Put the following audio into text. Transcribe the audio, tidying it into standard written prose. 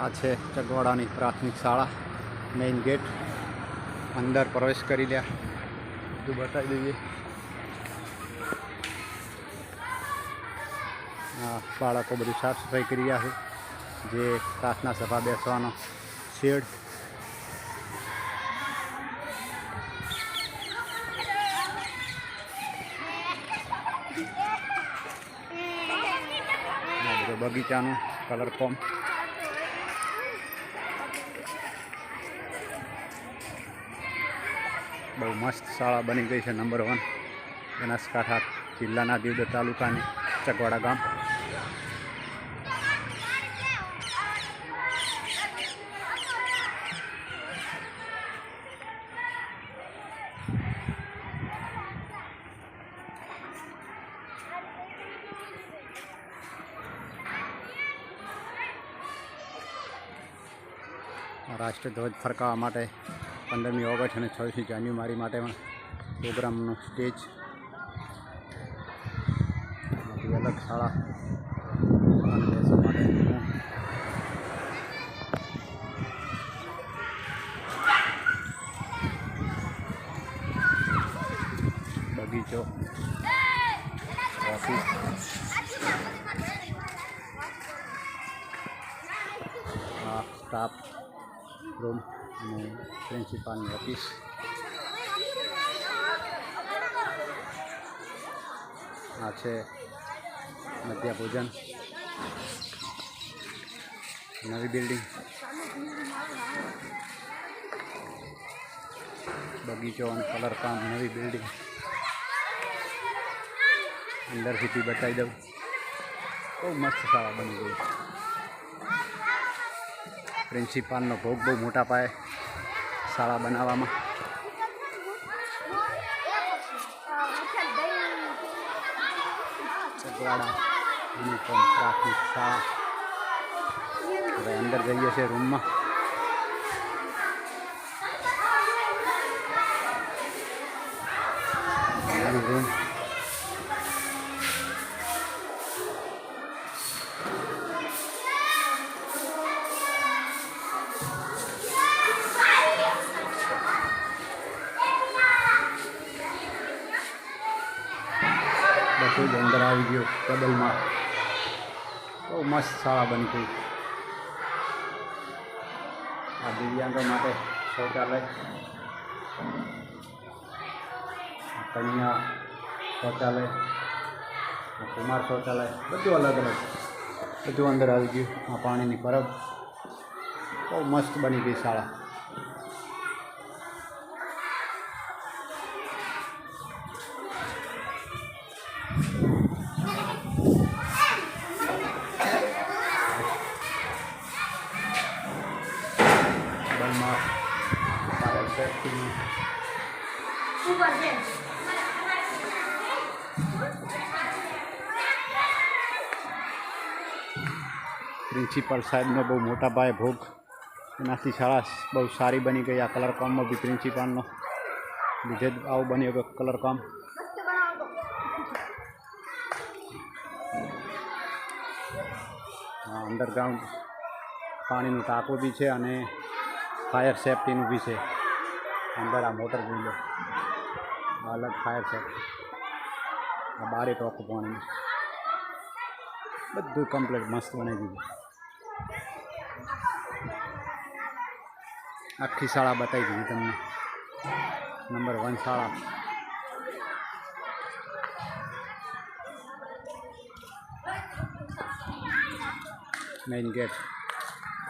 આ છે ચગવાડાની પ્રાથમિક શાળા, મેઇન ગેટ. અંદર પ્રવેશ કરી લ્યા, બધું બતાવી દઈએ. બાળકો બધું સાફ સફાઈ કરી રહ્યા છે. જે પ્રાર્થના સભા બેસવાનો શેડ. બગીચાનું કલર કોમ. બહુ મસ્ત શાળા બની ગઈ છે. નંબર 1 બનાસકાંઠા જિલ્લાના દીવદર તાલુકાની ચગવાડા ગામ. રાષ્ટ્રધ્વજ ફરકાવવા માટે 15મી ઓગસ્ટ અને 26મી જાન્યુઆરી માટે પણ પ્રોગ્રામનું સ્ટેજ. અલગ શાળા બેસવા માટે બગીચો, ઓફિસ, સ્ટાફ રૂમ અને પ્રિન્સિપાલની ઓફિસ. આ છે મધ્યા ભોજન, નવી બિલ્ડિંગ, બગીચો અને કલર કામ, નવી બિલ્ડિંગ. અંદરથી બી બતાવી દઉં. બહુ મસ્ત શાળા બની ગઈ. પ્રિન્સિપાલનો ભોગ બહુ મોટા પાયે શાળા બનાવવામાં. ચગવાડા યુનિફોર્મ પ્રાથમિક શાળા. હવે અંદર જઈએ છીએ રૂમમાં. રૂમ બધું જ અંદર આવી ગયું ટેબલમાં. બહુ મસ્ત શાળા બની ગઈ. આ દિવ્યાંગો માટે શૌચાલય, કન્યા શૌચાલય, કુમાર શૌચાલય, બધું અલગ અલગ, બધું અંદર આવી ગયું. આ પાણીની પરબ. બહુ મસ્ત બની ગઈ શાળા. ફાયર સેફ્ટીનું પ્રિન્સિપાલ સાહેબનો બહુ મોટા પાયે ભોગ. એનાથી શાળા બહુ સારી બની ગઈ. આ કલર કામમાં બી પ્રિન્સિપાલનો લીધે જ આવું બન્યું કે કલર કામ. અંડરગ્રાઉન્ડ પાણીનું ટાંકું બી છે અને ફાયર સેફ્ટીનું બી છે. અંદર આ મોટર જોઈ લો, અલગ ફાયર સેફ્ટી. આ બારે ટોકું પાણીનું બધું કમ્પ્લીટ મસ્ત બનાવી દીધું. આખી શાળા બતાવી દીધી તમને. નંબર 1 શાળા. Main gate.